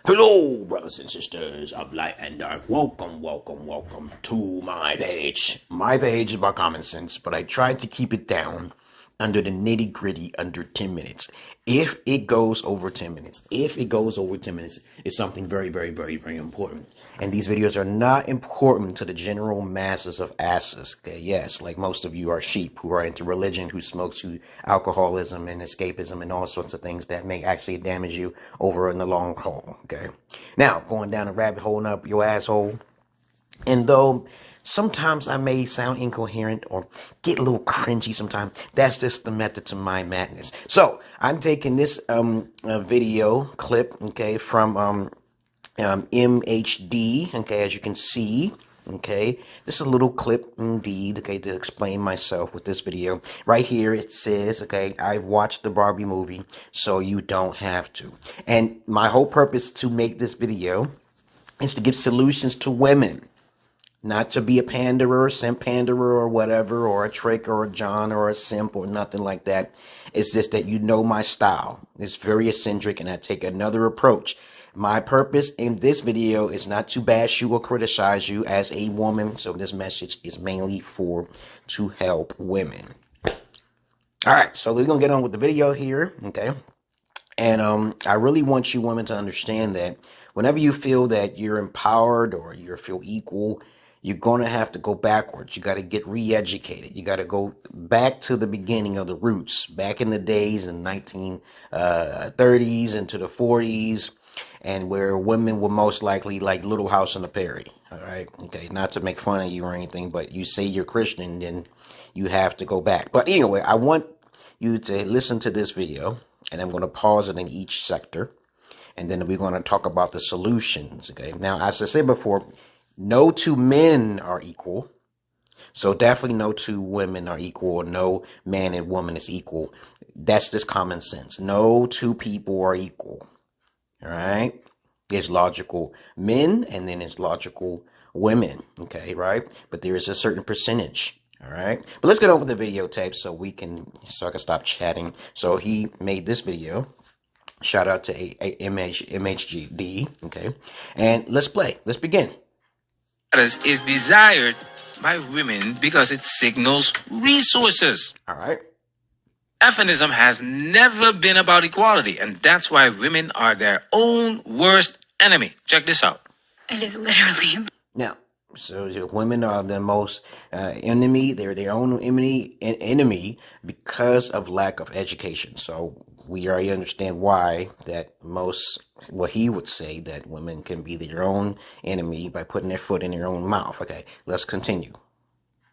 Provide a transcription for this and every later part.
Hello, brothers and sisters of light and dark. Welcome to my page. My page is about common sense, but I tried to keep it down under the nitty gritty under 10 minutes. If it goes over 10 minutes, it's something very, very, very, very important. And these videos are not important to the general masses of asses. Okay, yes, like most of you are sheep who are into religion, who smokes, who alcoholism and escapism and all sorts of things that may actually damage you over in the long haul. Okay, now going down a rabbit hole and up your asshole. And though sometimes I may sound incoherent or get a little cringy sometimes, that's just the method to my madness. So I'm taking this video clip, okay, from MHD, okay, as you can see, okay, this is a little clip indeed, okay, to explain myself with this video. Right here it says, okay, I watched the Barbie movie, so you don't have to. And my whole purpose to make this video is to give solutions to women. Not to be a panderer, simp panderer or whatever, or a trick or a John or a simp or nothing like that. It's just that you know my style. It's very eccentric and I take another approach. My purpose in this video is not to bash you or criticize you as a woman. So this message is mainly to help women. Alright, so we're going to get on with the video here, okay? And I really want you women to understand that whenever you feel that you're empowered or you feel equal, you're going to have to go backwards. You got to get re-educated. You got to go back to the beginning of the roots, back in the days in 1930s into the 40s, and where women were most likely like Little House on the Prairie. All right. Okay. Not to make fun of you or anything, but you say you're Christian, then you have to go back. But anyway, I want you to listen to this video, and I'm going to pause it in each sector. And then we're going to talk about the solutions. Okay. Now, as I said before, no two men are equal. So definitely no two women are equal, or no man and woman is equal. That's just common sense. No two people are equal. All right. There's logical men and then there's logical women. Okay. Right. But there is a certain percentage. All right. But let's get on with the videotape so I can stop chatting. So he made this video. Shout out to MHD. Okay. And let's play. Let's begin. Is desired by women because it signals resources. All right. Feminism has never been about equality, and that's why women are their own worst enemy. Check this out. It is literally. Now, so women are the most enemy. They're their own enemy because of lack of education. So we already understand why that what he would say that women can be their own enemy by putting their foot in their own mouth. Okay, let's continue.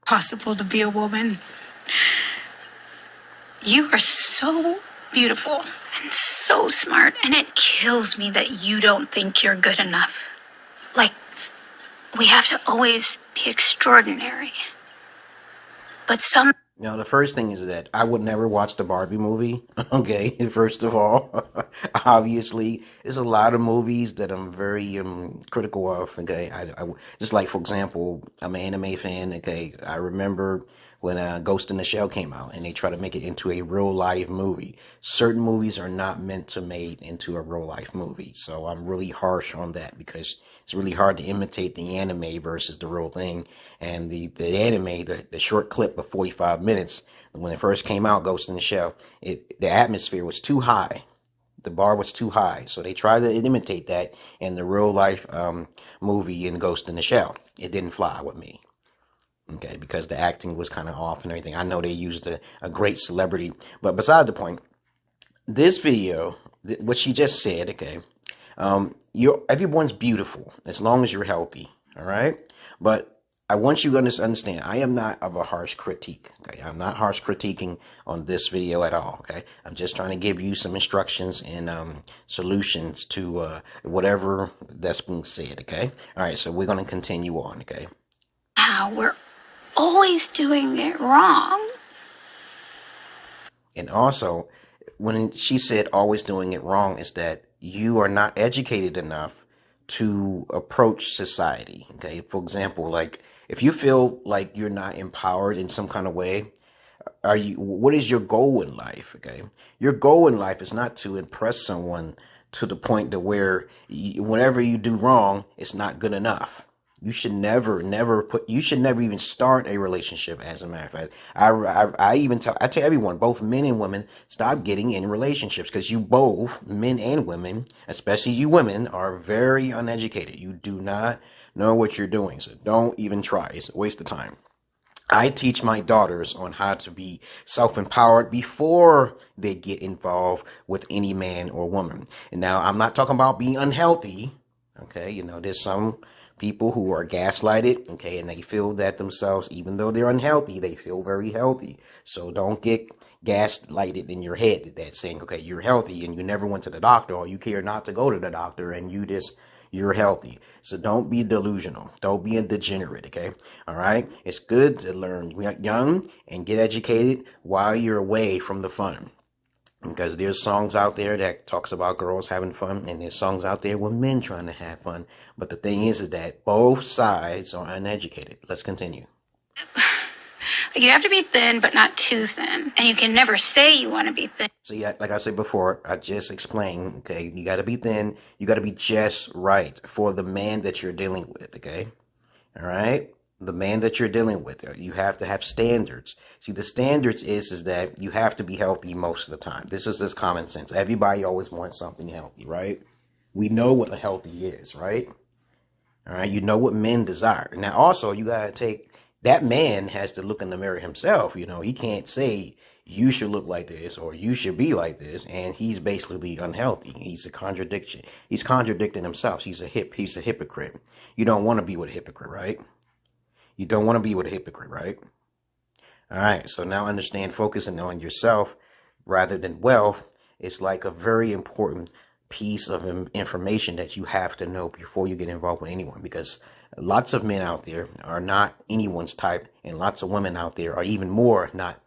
Possible to be a woman. You are so beautiful and so smart, and it kills me that you don't think you're good enough. Like, we have to always be extraordinary. But some... Now, the first thing is that I would never watch the Barbie movie, okay, first of all. Obviously, there's a lot of movies that I'm very critical of, okay. I just like, for example, I'm an anime fan, okay. I remember when Ghost in the Shell came out and they try to make it into a real-life movie. Certain movies are not meant to make into a real-life movie, so I'm really harsh on that because it's really hard to imitate the anime versus the real thing. And the anime, the short clip of 45 minutes, when it first came out, Ghost in the Shell, the atmosphere was too high. The bar was too high. So they tried to imitate that in the real life movie in Ghost in the Shell. It didn't fly with me. Okay, because the acting was kind of off and everything. I know they used a great celebrity. But beside the point, this video, what she just said, okay, everyone's beautiful as long as you're healthy, all right? But I want you to understand, I am not of a harsh critique, okay? I'm not harsh critiquing on this video at all, okay? I'm just trying to give you some instructions and solutions to whatever that's being said, okay? All right, so we're going to continue on, okay? How we're always doing it wrong. And also, when she said always doing it wrong, is that you are not educated enough to approach society. Okay. For example, like if you feel like you're not empowered in some kind of way, what is your goal in life? Okay. Your goal in life is not to impress someone to the point to where whenever you do wrong, it's not good enough. You should never even start a relationship. As a matter of fact, I tell everyone, both men and women, stop getting in relationships, because you both, men and women, especially you women, are very uneducated. You do not know what you're doing. So don't even try. It's a waste of time. I teach my daughters on how to be self-empowered before they get involved with any man or woman. And now I'm not talking about being unhealthy. Okay. There's some people who are gaslighted, okay, and they feel that themselves, even though they're unhealthy, they feel very healthy. So don't get gaslighted in your head that saying, okay, you're healthy and you never went to the doctor, or you care not to go to the doctor and you're healthy. So don't be delusional. Don't be a degenerate, okay? All right? It's good to learn young and get educated while you're away from the fun. Because there's songs out there that talks about girls having fun, and there's songs out there with men trying to have fun. But the thing is that both sides are uneducated. Let's continue. You have to be thin, but not too thin. And you can never say you want to be thin. So yeah, like I said before, I just explained, okay, you got to be thin. You got to be just right for the man that you're dealing with, okay? All right? The man that you're dealing with, you have to have standards. See, the standards is that you have to be healthy most of the time. This is just common sense. Everybody always wants something healthy, right? We know what a healthy is, right? All right, you know what men desire. Now, also, you got to take, that man has to look in the mirror himself. He can't say, you should look like this or you should be like this, and he's basically unhealthy. He's a contradiction. He's contradicting himself. He's a hypocrite. You don't want to be with a hypocrite, right? You don't want to be with a hypocrite, right? All right, so now understand, focusing on yourself rather than wealth is like a very important piece of information that you have to know before you get involved with anyone, because lots of men out there are not anyone's type, and lots of women out there are even more not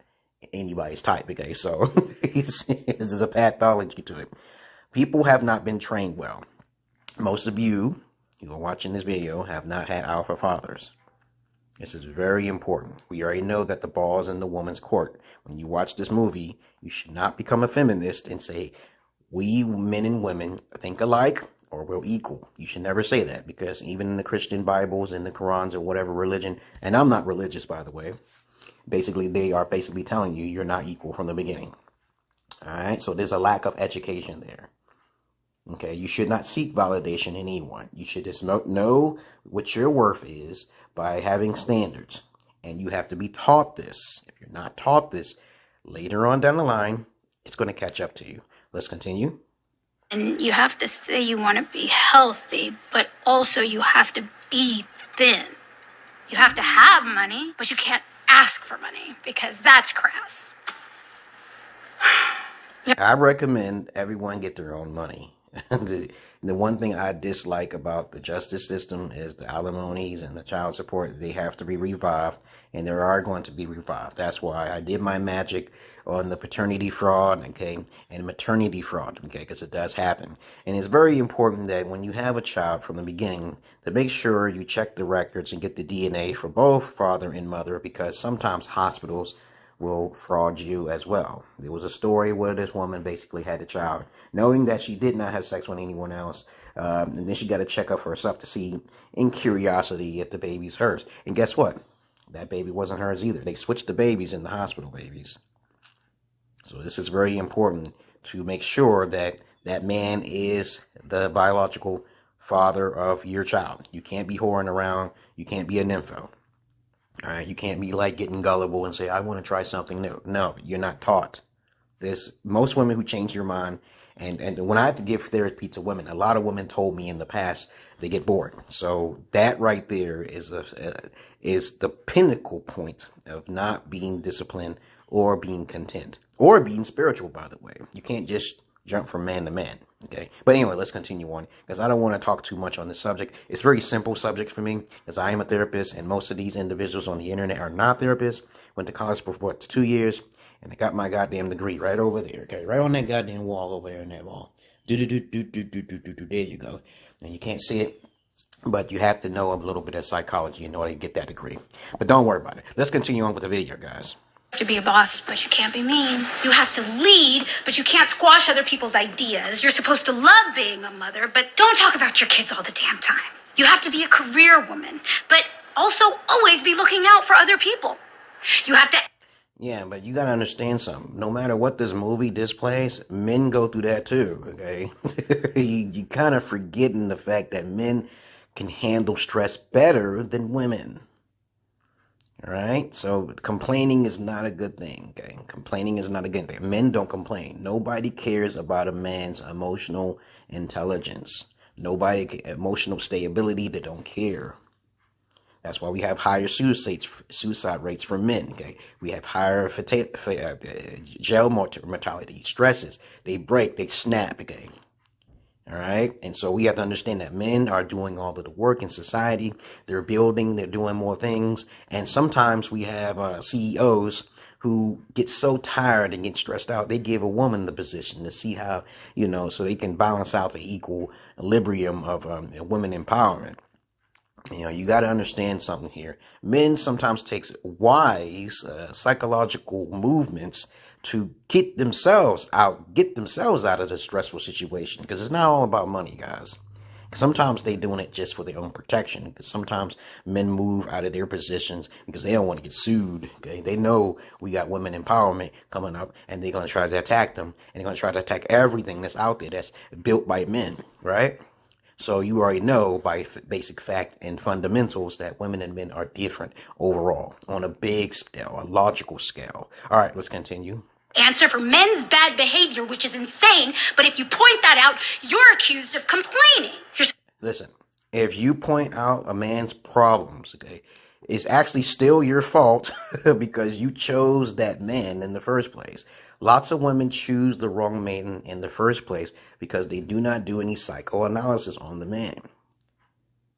anybody's type, okay? So there's a pathology to it. People have not been trained well. Most of you who are watching this video have not had alpha fathers. This is very important. We already know that the ball is in the woman's court. When you watch this movie, you should not become a feminist and say, we men and women think alike or we're equal. You should never say that, because even in the Christian Bibles and the Qurans or whatever religion, and I'm not religious, by the way, basically they are basically telling you you're not equal from the beginning. All right, so there's a lack of education there. Okay, you should not seek validation in anyone. You should just know what your worth is by having standards. And you have to be taught this. If you're not taught this, later on down the line, it's going to catch up to you. Let's continue. And you have to say you want to be healthy, but also you have to be thin. You have to have money, but you can't ask for money, because that's crass. I recommend everyone get their own money. The one thing I dislike about the justice system is the alimonies and the child support. They have to be revived, and they are going to be revived. That's why I did my magic on the paternity fraud, okay, and maternity fraud, okay, because it does happen. And it's very important that when you have a child from the beginning, to make sure you check the records and get the DNA for both father and mother, because sometimes hospitals will fraud you as well. There was a story where this woman basically had a child, knowing that she did not have sex with anyone else, and then she got to check up for herself to see, in curiosity, if the baby's hers. And guess what? That baby wasn't hers either. They switched the babies in the hospital babies. So this is very important to make sure that that man is the biological father of your child. You can't be whoring around. You can't be a nympho. All right, you can't be like getting gullible and say, I want to try something new. No, you're not taught. There's most women who change your mind. And when I have to give therapy to women, a lot of women told me in the past they get bored. So that right there is the pinnacle point of not being disciplined or being content or being spiritual, by the way. You can't just jump from man to man. Okay. But anyway, let's continue on, because I don't want to talk too much on this subject. It's a very simple subject for me, because I am a therapist, and most of these individuals on the internet are not therapists. Went to college for 2 years, and I got my goddamn degree right over there. Okay. Right on that goddamn wall over there in that wall. There you go. And you can't see it, but you have to know a little bit of psychology in order to get that degree. But don't worry about it. Let's continue on with the video, guys. have to be a boss, but you can't be mean. You have to lead, but you can't squash other people's ideas. You're supposed to love being a mother, but don't talk about your kids all the damn time. You have to be a career woman, but also always be looking out for other people. You have to... Yeah, but you gotta understand something. No matter what this movie displays, men go through that too, okay? you kind of forgetting the fact that men can handle stress better than women. All right? So complaining is not a good thing, okay? Complaining is not a good thing. Men don't complain. Nobody cares about a man's emotional intelligence. Nobody, emotional stability, they don't care. That's why we have higher suicide rates for men, okay? We have higher jail mortality, stresses. They break, they snap, okay? All right? And so we have to understand that men are doing all of the work in society. They're building, they're doing more things. And sometimes we have CEOs who get so tired and get stressed out, they give a woman the position to see how, so they can balance out the equilibrium of women empowerment. You got to understand something here. Men sometimes takes wise psychological movements to get themselves out of the stressful situation. Because it's not all about money, guys. Sometimes they doing it just for their own protection. Because sometimes men move out of their positions because they don't want to get sued. Okay, they know we got women empowerment coming up, and they're going to try to attack them, and they're going to try to attack everything that's out there that's built by men, right? So you already know by basic fact and fundamentals that women and men are different overall on a big scale, a logical scale. All right, let's continue. Answer for men's bad behavior, which is insane, but if you point that out, you're accused of complaining. Listen, if you point out a man's problems, okay, it's actually still your fault because you chose that man in the first place. Lots of women choose the wrong man in the first place because they do not do any psychoanalysis on the man.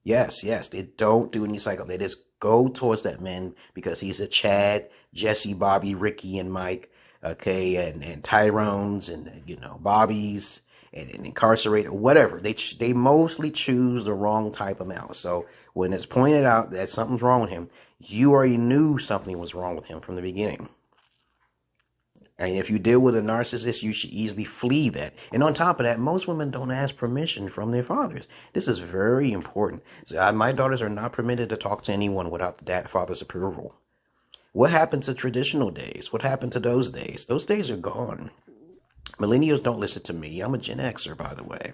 Yes, they don't do any psycho. They just go towards that man because he's a Chad, Jesse, Bobby, Ricky, and Mike, okay, and Tyrones, and, Bobbies, and incarcerated, whatever. They mostly choose the wrong type of male. So when it's pointed out that something's wrong with him, you already knew something was wrong with him from the beginning. And if you deal with a narcissist, you should easily flee that. And on top of that, most women don't ask permission from their fathers. This is very important. So my daughters are not permitted to talk to anyone without the father's approval. What happened to traditional days? What happened to those days? Those days are gone. Millennials don't listen to me. I'm a Gen Xer, by the way.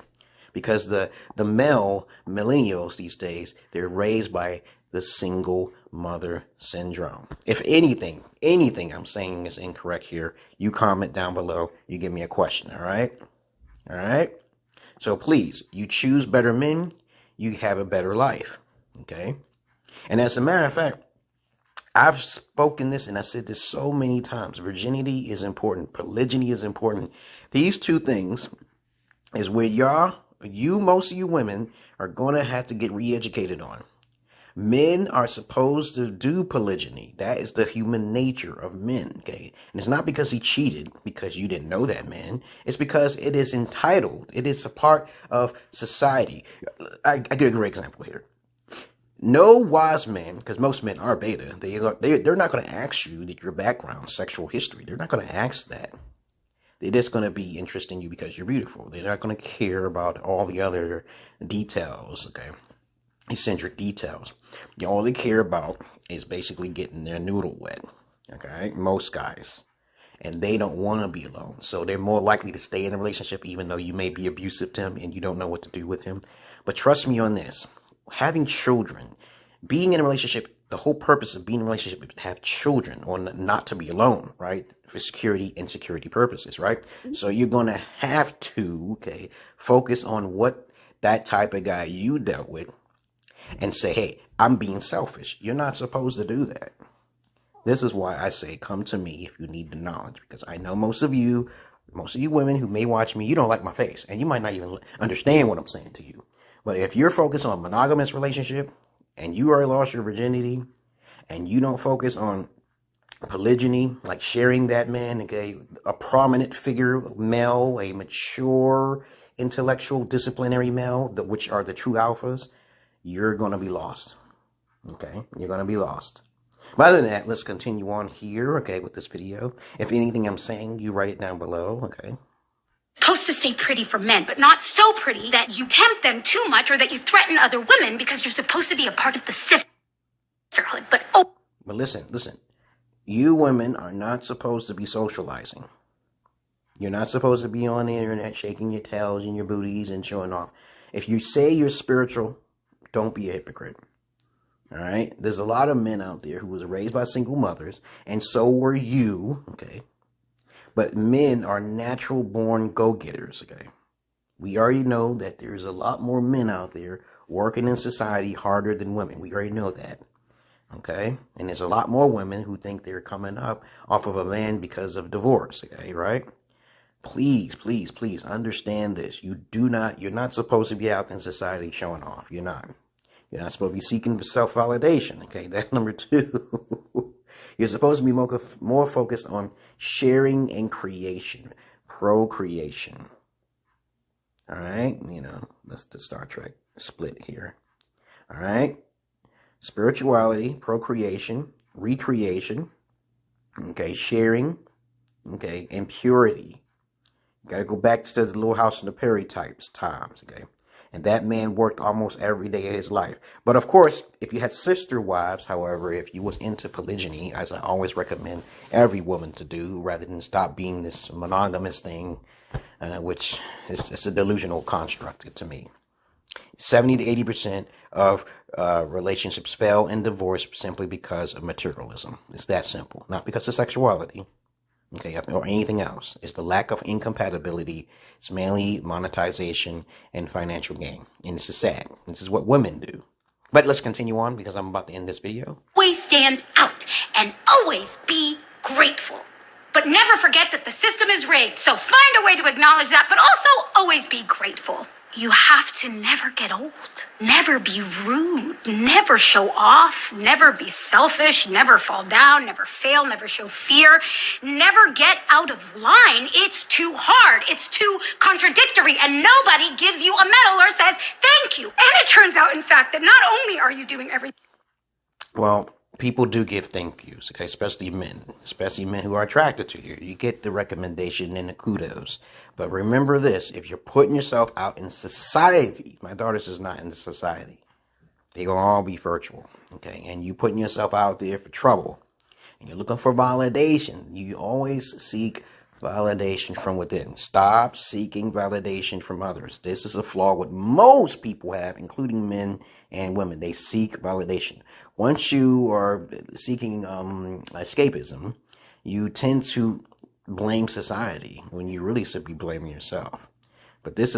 Because the male millennials these days, they're raised by the single mother syndrome. If anything I'm saying is incorrect here, you comment down below. You give me a question, all right? All right? So please, you choose better men, you have a better life, okay? And as a matter of fact, I've spoken this and I said this so many times. Virginity is important. Polygyny is important. These two things is where most of you women are going to have to get re-educated on. Men are supposed to do polygyny. That is the human nature of men, okay? And it's not because he cheated, because you didn't know that, man. It's because it is entitled. It is a part of society. I give a great example here. No wise man, because most men are beta, they're not going to ask you your background, sexual history. They're not going to ask that. They're just going to be interested in you because you're beautiful. They're not going to care about all the other details, okay? Eccentric details. All they care about is basically getting their noodle wet, okay? Most guys. And they don't want to be alone. So they're more likely to stay in a relationship even though you may be abusive to him and you don't know what to do with him. But trust me on this. Having children, being in a relationship, the whole purpose of being in a relationship is to have children or not to be alone, right? For security and security purposes, right? So you're going to have to, okay, focus on what that type of guy you dealt with and say, hey, I'm being selfish. You're not supposed to do that. This is why I say come to me if you need the knowledge, because I know most of you women who may watch me, you don't like my face and you might not even understand what I'm saying to you. But if you're focused on a monogamous relationship and you already lost your virginity and you don't focus on polygyny, like sharing that man, okay, a prominent figure male, a mature, intellectual, disciplinary male, which are the true alphas, you're going to be lost. Okay? You're going to be lost. But other than that, let's continue on here, okay, with this video. If anything I'm saying, you write it down below, okay? Supposed to stay pretty for men, but not so pretty that you tempt them too much or that you threaten other women because you're supposed to be a part of the sisterhood. But listen. You women are not supposed to be socializing. You're not supposed to be on the internet shaking your tails and your booties and showing off. If you say you're spiritual, don't be a hypocrite. All right? There's a lot of men out there who was raised by single mothers, and so were you, okay? But men are natural born go-getters, okay? We already know that there's a lot more men out there working in society harder than women. We already know that, okay? And there's a lot more women who think they're coming up off of a man because of divorce, okay, right? Please understand this. You're not supposed to be out in society showing off. You're not. You're not supposed to be seeking self-validation, okay? That's number 2. You're supposed to be more focused on sharing and creation, procreation. All right? You know, that's the Star Trek split here. All right? Spirituality, procreation, recreation, okay, sharing, okay, and purity. You got to go back to the Little House on the Prairie times, okay? And that man worked almost every day of his life. But of course, if you had sister wives, however, if you was into polygyny, as I always recommend every woman to do, rather than stop being this monogamous thing, which is it's a delusional construct to me. 70 to 80% of relationships fail in divorce simply because of materialism. It's that simple. Not because of sexuality, okay, or anything else. It's the lack of incompatibility. It's mainly monetization and financial gain. And this is sad. This is what women do. But let's continue on because I'm about to end this video. always stand out and always be grateful. But never forget that the system is rigged. So find a way to acknowledge that, but also always be grateful. You have to never get old, never be rude, never show off, never be selfish, never fall down, never fail, never show fear, never get out of line. It's too hard. It's too contradictory, and nobody gives you a medal or says thank you. And it turns out, in fact, that not only are you doing everything. Well, people do give thank yous, okay, especially men who are attracted to you. You get the recommendation and the kudos. But remember this, if you're putting yourself out in society, my daughter's is not in the society. They're going to all be virtual, okay? And you putting yourself out there for trouble. And you're looking for validation. You always seek validation from within. Stop seeking validation from others. This is a flaw what most people have, including men and women. They seek validation. Once you are seeking escapism, you tend to blame society when you really should be blaming yourself. But this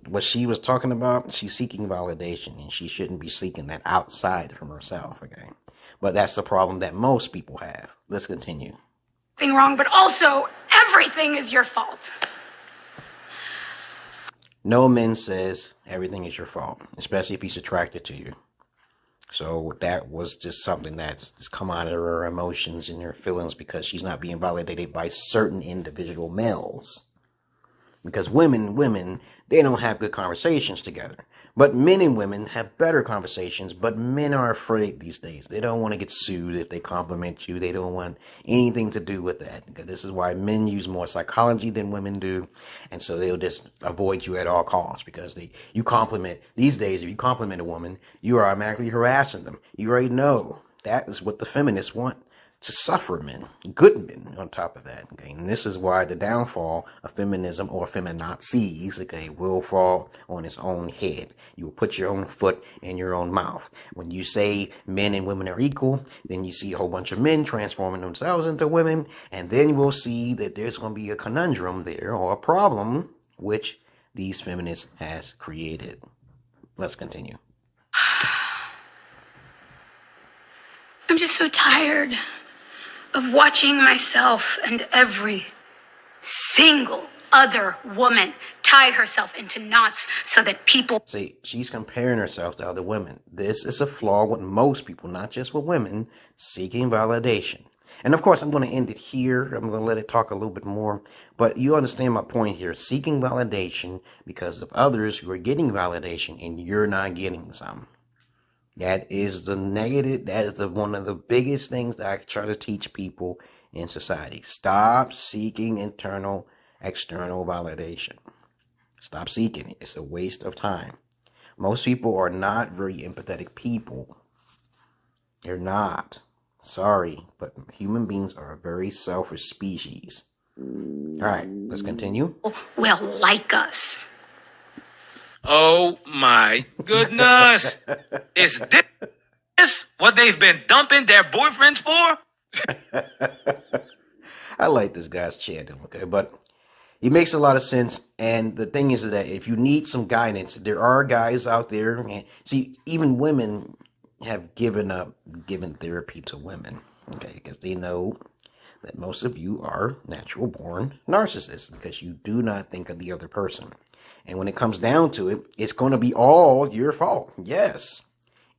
what she was talking about. She's seeking validation, and she shouldn't be seeking that outside from herself. Okay, but that's the problem that most people have. Let's continue. Wrong, but also everything is your fault. No man says everything is your fault, especially if he's attracted to you. So that was just something that's come out of her emotions and her feelings because she's not being validated by certain individual males. Because women, they don't have good conversations together. But men and women have better conversations, but men are afraid these days. They don't want to get sued if they compliment you. They don't want anything to do with that. Because this is why men use more psychology than women do. And so they'll just avoid you at all costs. Because you compliment, these days, if you compliment a woman, you are automatically harassing them. You already know that is what the feminists want. To suffer men, good men on top of that, okay? And this is why the downfall of feminism or feminazis, okay, will fall on its own head. You will put your own foot in your own mouth. When you say men and women are equal, then you see a whole bunch of men transforming themselves into women, and then we'll see that there's going to be a conundrum there, or a problem, which these feminists has created. Let's continue. I'm just so tired of watching myself and every single other woman tie herself into knots so that people... See, she's comparing herself to other women. This is a flaw with most people, not just with women, seeking validation. And of course, I'm going to end it here. I'm going to let it talk a little bit more. But you understand my point here. Seeking validation because of others who are getting validation and you're not getting some. That is the negative. That is one of the biggest things that I try to teach people in society. Stop seeking external validation. Stop seeking it. It's a waste of time. Most people are not very empathetic people. They're not. Sorry, but human beings are a very selfish species. All right, let's continue. Will like us. Oh my goodness. Is this what they've been dumping their boyfriends for? I like this guy's chanting, okay? But it makes a lot of sense. And the thing is that if you need some guidance, there are guys out there. And see, even women have given therapy to women, okay? Because they know that most of you are natural born narcissists because you do not think of the other person. And when it comes down to it, it's going to be all your fault. Yes.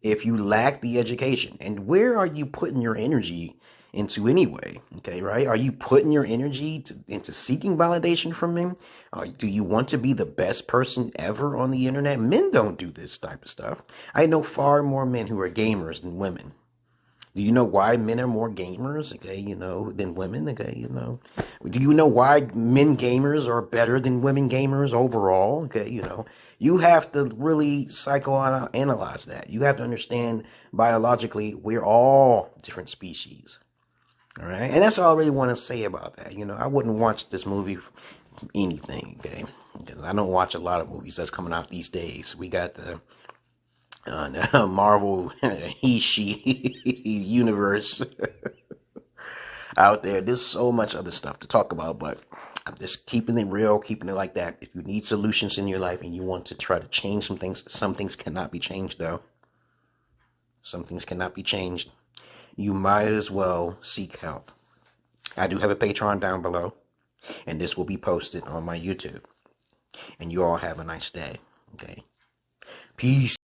If you lack the education. And where are you putting your energy into anyway? Okay, right? Are you putting your energy into seeking validation from men? Do you want to be the best person ever on the internet? Men don't do this type of stuff. I know far more men who are gamers than women. Do you know why men are more gamers, okay, than women, okay, Do you know why men gamers are better than women gamers overall, okay, You have to really psychoanalyze that. You have to understand biologically we're all different species, all right? And that's all I really want to say about that. I wouldn't watch this movie for anything, okay? Because I don't watch a lot of movies that's coming out these days. We got the Marvel he-she universe out there. There's so much other stuff to talk about, but I'm just keeping it real, keeping it like that. If you need solutions in your life and you want to try to change some things cannot be changed, though. Some things cannot be changed. You might as well seek help. I do have a Patreon down below, and this will be posted on my YouTube. And you all have a nice day, okay? Peace.